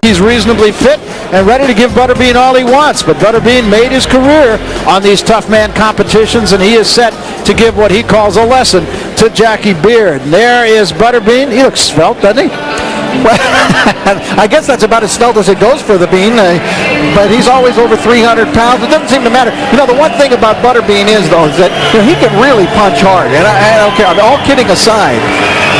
he's reasonably fit and ready to give Butterbean all he wants. But Butterbean made his career on these tough man competitions, and he is set to give what he calls a lesson to Jackie Beard. And there is Butterbean. He looks svelte, doesn't he? Well, I guess that's about as svelte as it goes for the Bean, but he's always over 300 pounds. It doesn't seem to matter. You know, the one thing about Butterbean is, though, is that he can really punch hard. And I don't care. All kidding aside,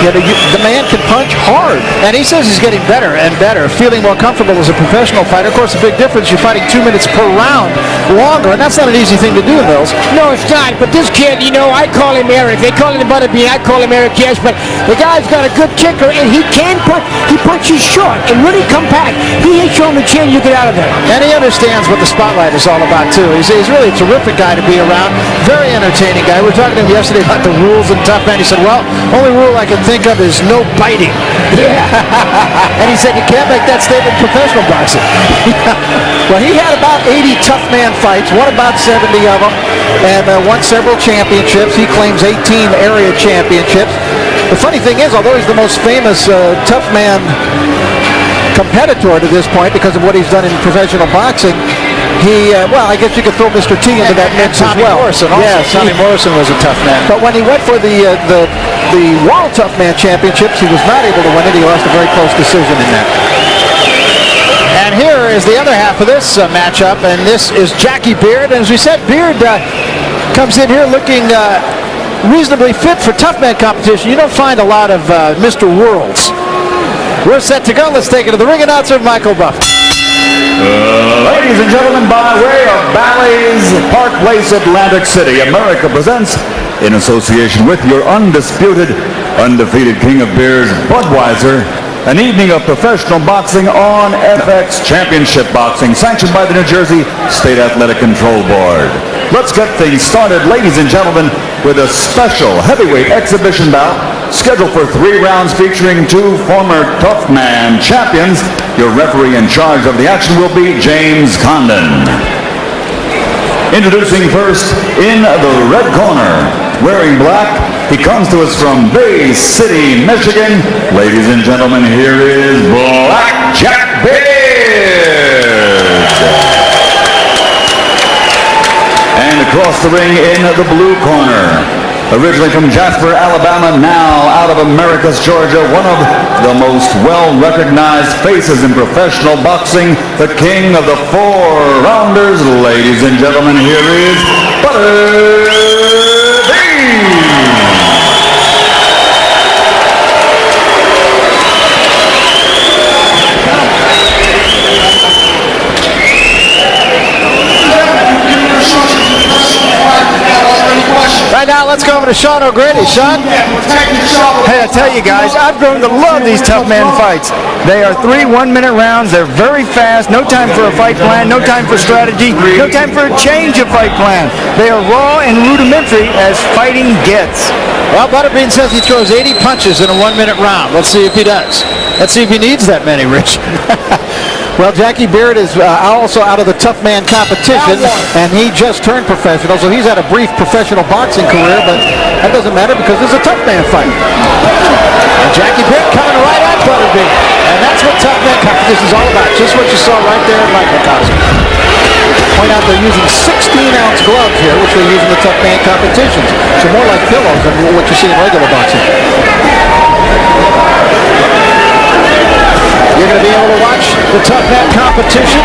the man can punch hard. And he says he's getting better and better, feeling more comfortable as a professional fighter. Of course, the big difference, you're fighting 2 minutes per round longer, and that's not an easy thing to do, Mills. No, it's not. But this kid, I call him Eric. They call him Butterbean. I call him Eric Esch. But the guy's got a good kicker, and he can punch. He punches short and really compact. He hits you on the chin, you get out of there. And he understands what the spotlight is all about, too. He's really a terrific guy to be around. Very entertaining guy. We were talking to him yesterday about the rules in Tough Man. He said, well, only rule I can think of is no biting. Yeah. And he said, you can't make that statement in professional boxing. Well, he had about 80 Tough Man fights, won about 70 of them, and won several championships. He claims 18 area championships. The funny thing is, although he's the most famous Tough Man competitor to this point because of what he's done in professional boxing, well, I guess you could throw Mr. T into that mix as well. Morrison also. Yes, Tommy Morrison was a tough man. But when he went for the World Tough Man Championships, he was not able to win it. He lost a very close decision in that. And here is the other half of this matchup, and this is Jackie Beard. And as we said, Beard comes in here looking reasonably fit for tough man competition. You don't find a lot of Mr. Worlds. We're set to go. Let's take it to the ring announcer, Michael Buff. Ladies and gentlemen, by way of Bally's Park Place, Atlantic City, America presents, in association with your undisputed, undefeated king of beers, Budweiser, an evening of professional boxing on FX Championship Boxing, sanctioned by the New Jersey State Athletic Control Board. Let's get things started, ladies and gentlemen, with a special heavyweight exhibition bout scheduled for 3 rounds featuring 2 former Tough Man champions. Your referee in charge of the action will be James Condon. Introducing first in the red corner, wearing black, he comes to us from Bay City, Michigan. Ladies and gentlemen, here is Black Jack Beard. And across the ring in the blue corner, originally from Jasper, Alabama, now out of Americus, Georgia, one of the most well-recognized faces in professional boxing, the king of the 4-rounders. Ladies and gentlemen, here is Butterbean. Right now, let's go over to Sean O'Grady. Sean? Hey, I tell you guys, I've grown to love these tough man fights. They are 3 one-minute rounds. They're very fast. No time for a fight plan. No time for strategy. No time for a change of fight plan. They are raw and rudimentary as fighting gets. Well, Butterbean says he throws 80 punches in a 1-minute round. Let's see if he does. Let's see if he needs that many, Rich. Well, Jackie Beard is also out of the Tough Man competition, and he just turned professional, so he's had a brief professional boxing career, but that doesn't matter because it's a Tough Man fight. And Jackie Beard coming right at Butterbean, and that's what Tough Man competition is all about, just what you saw right there in microcosm. Point out they're using 16-ounce gloves here, which they use in the Tough Man competitions, so more like pillows than what you see in regular boxing. You're going to be able to watch the Tough Man competition.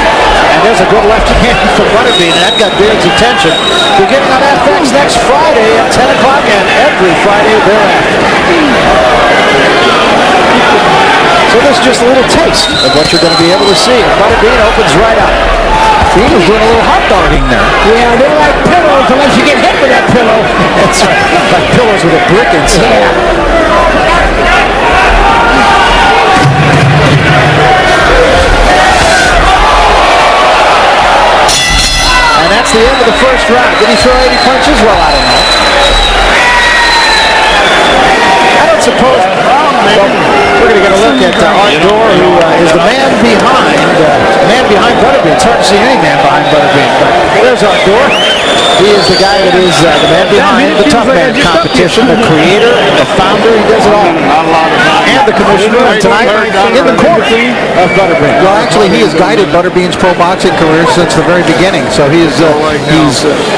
And there's a good left hand from Butterbean, and that got Beard's attention. Beginning on FX next Friday at 10 o'clock and every Friday thereafter. So this is just a little taste of what you're going to be able to see. Butterbean opens right up. He was doing a little hot dogging there. Yeah, they're like pillows unless you get hit with that pillow. That's right. Like pillows with a brick inside. Yeah. And that's the end of the first round. Did he throw 80 punches? Well, I don't know. I don't suppose. Well, we're going to get a look at Art Dorr, who is the man behind Butterbean. It's hard to see any man behind Butterbean, but there's Art Dorr. He is the guy that is the man behind the Tough Man competition, the creator, the founder. He does it all. And the commissioner. And tonight, in the corner of Butterbean. Well, actually, he has guided Butterbean's pro boxing career since the very beginning. So he's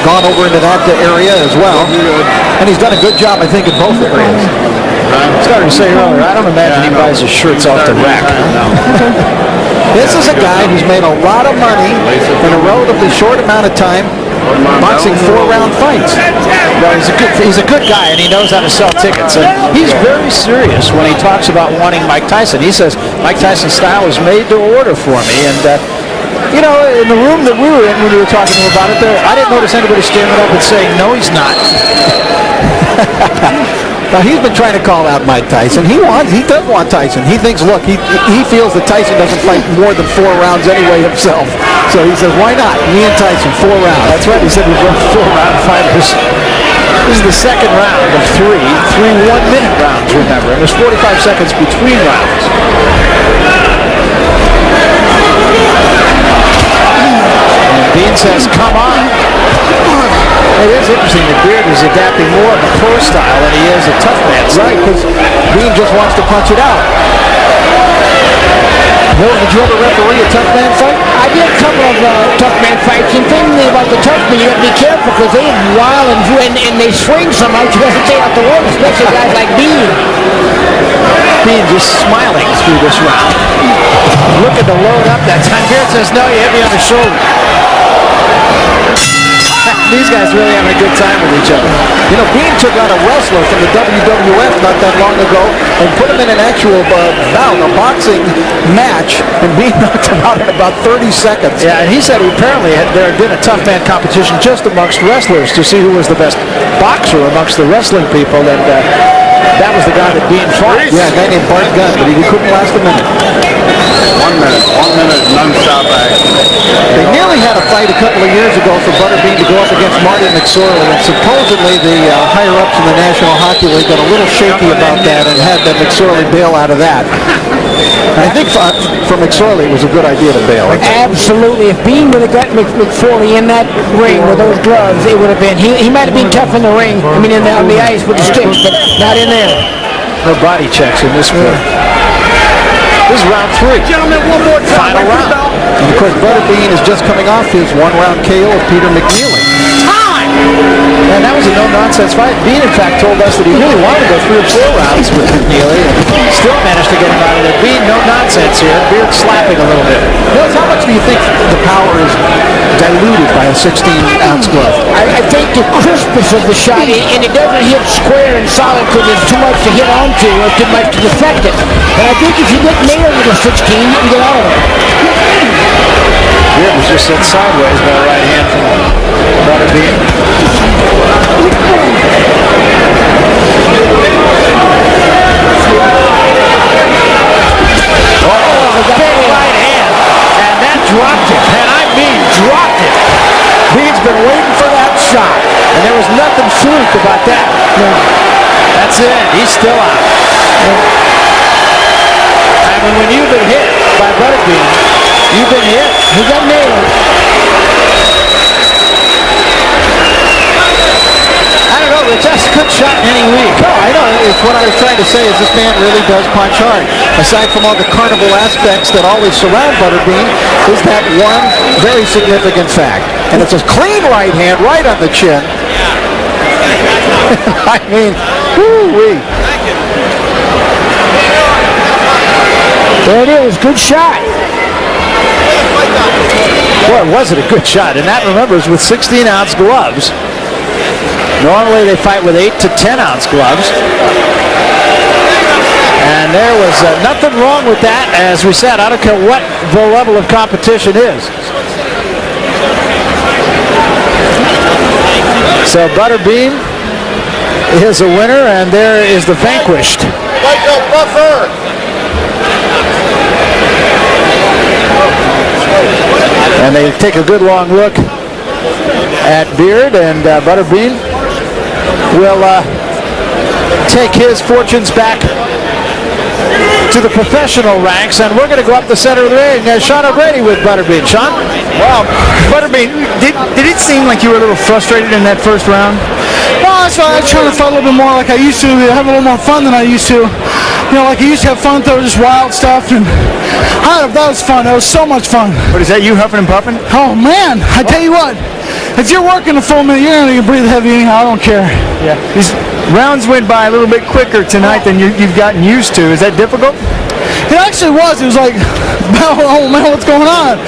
gone over into that area as well. And he's done a good job, I think, in both areas. I started to say earlier, I don't imagine he buys his shirts off the rack. This is a guy who's made a lot of money in a relatively short amount of time boxing 4-round fights. No, he's a good guy, and he knows how to sell tickets. And he's very serious when he talks about wanting Mike Tyson. He says, Mike Tyson's style is made to order for me. And, you know, in the room that we were in when we were talking to him about it, I didn't notice anybody standing up and saying, no, he's not. Now, he's been trying to call out Mike Tyson. He does want Tyson. He thinks, look, he feels that Tyson doesn't fight more than 4 rounds anyway himself. So he says, why not? Me and Tyson, 4 rounds. That's right. He said we're both 4-round fighters. This is the second round of three 1-minute rounds, remember. And there's 45 seconds between rounds. And Bean says, come on. It is interesting that Beard is adapting more of the pro style than he is a Tough Man style. Right, because Bean just wants to punch it out. Bill, did you ever referee a Tough Man fight? I did a couple of Tough Man fights, and the thing about the Tough Man, you got to be careful because they wild and they swing so much, you got to stay out the way, especially guys like Bean. Bean just smiling through this round. Looking to load up that time. Beard says, no, you hit me on the shoulder. These guys really having a good time with each other. You know, Bean took out a wrestler from the WWF not that long ago and put him in an actual bout, a boxing match, and Bean knocked him out in about 30 seconds. Yeah, and he said apparently there had been a Tough Man competition just amongst wrestlers to see who was the best boxer amongst the wrestling people, and that was the guy that Bean fought. Yeah, a guy named Bart Gunn, but he couldn't last a minute. 1 minute, non-stop action. They nearly had a fight a couple of years ago for Butterbean to go up against Marty McSorley, and supposedly the higher-ups in the National Hockey League got a little shaky about that and had McSorley bail out of that. I think for McSorley, it was a good idea to bail. Absolutely. If Bean would have got McForley in that ring with those gloves, it would have been. He might have been tough in the ring. I mean, on the ice with the sticks, but not in there. No body checks in this one. This is round 3. Gentlemen, one more time. Final round. And of course, Butterbean is just coming off his 1-round KO of Peter McNeely. And that was a no-nonsense fight. Bean, in fact, told us that he really wanted to go 3 or 4 rounds with McNeely and still managed to get him out of there. Bean, no nonsense here. Beard slapping a little bit. Mills, how much do you think the power is diluted by a 16-ounce glove? I think the crispness of the shot, and it doesn't hit square and solid because there's too much to hit onto or too much to deflect it. But I think if you get nailed with a 16, you can get out of it. Beard was just sent sideways by a right hand from Butterbean. Big right hand, and that dropped him, and I mean dropped him. Bean's been waiting for that shot, and there was nothing fluke about that. That's it, he's still out. I mean, when you've been hit by Butterbean, you've been hit. He got nailed. I don't know, that's a good shot in any week. No, I know. It's what I was trying to say is this man really does punch hard. Aside from all the carnival aspects that always surround Butterbean, is that one very significant fact. And it's a clean right hand right on the chin. I mean, woo-wee. There it is. Good shot. Boy, was it a good shot. And that, remember, is with 16-ounce gloves. Normally they fight with 8 to 10-ounce gloves. And there was nothing wrong with that. As we said, I don't care what the level of competition is. So Butterbean is a winner, and there is the vanquished. Buffer! And they take a good long look at Beard, and Butterbean will take his fortunes back to the professional ranks, and we're going to go up the center of the ring. Sean O'Grady with Butterbean. Sean? Wow. Butterbean, did it seem like you were a little frustrated in that first round? Well, that's why I was trying to fight a little bit more like I used to, have a little more fun than I used to. You know, like I used to have fun, throw just wild stuff, and that was fun. That was so much fun. What is that, you huffing and puffing? Oh, man, I tell you what, if you're working a full minute, you're going to breathe heavy anyhow. I don't care. Yeah. These rounds went by a little bit quicker tonight than you've gotten used to. Is that difficult? It actually was. It was like, oh man, what's going on?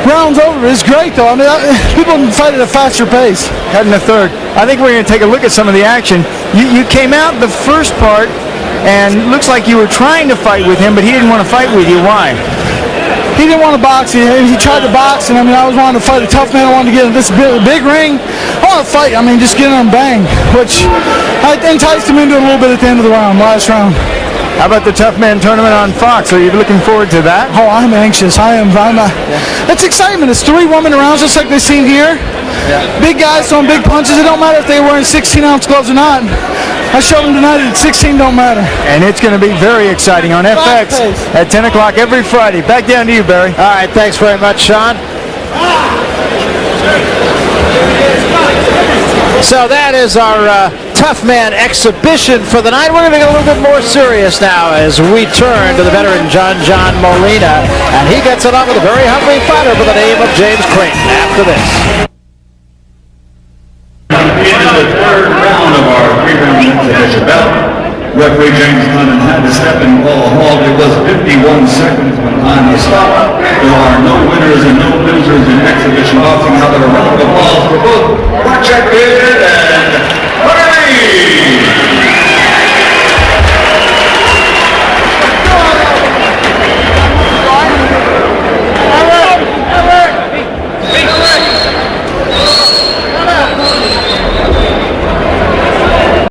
Round's over. It's great though. I mean, people fight at a faster pace. Heading the third. I think we're going to take a look at some of the action. You came out the first part, and looks like you were trying to fight with him, but he didn't want to fight with you. Why? He didn't want to box. He tried to box, and I mean, I was wanting to fight a tough man. I wanted to get in this big ring. I want to fight. I mean, just get him bang, which I enticed him into a little bit at the end of the round, last round. How about the Tough Man tournament on Fox? Are you looking forward to that? Oh, I'm anxious. I am. It's excitement. It's 3 1-minute rounds, just like they seen here. Yeah. Big guys throwing big punches. It don't matter if they're wearing 16-ounce gloves or not. I showed them tonight that 16 don't matter. And it's going to be very exciting on FX at 10 o'clock every Friday. Back down to you, Barry. All right, thanks very much, Sean. So that is our Tough Man exhibition for the night. We're going to get a little bit more serious now as we turn to the veteran John Molina, and he gets it on with a very hungry fighter by the name of James Creighton after this. Into the third round of our three-round exhibition bout. Referee James Clinton had to step in and call a halt. It was 51 seconds when time was stopped. There are no winners and no losers in exhibition boxing. However, a round of applause for both Jack Beard and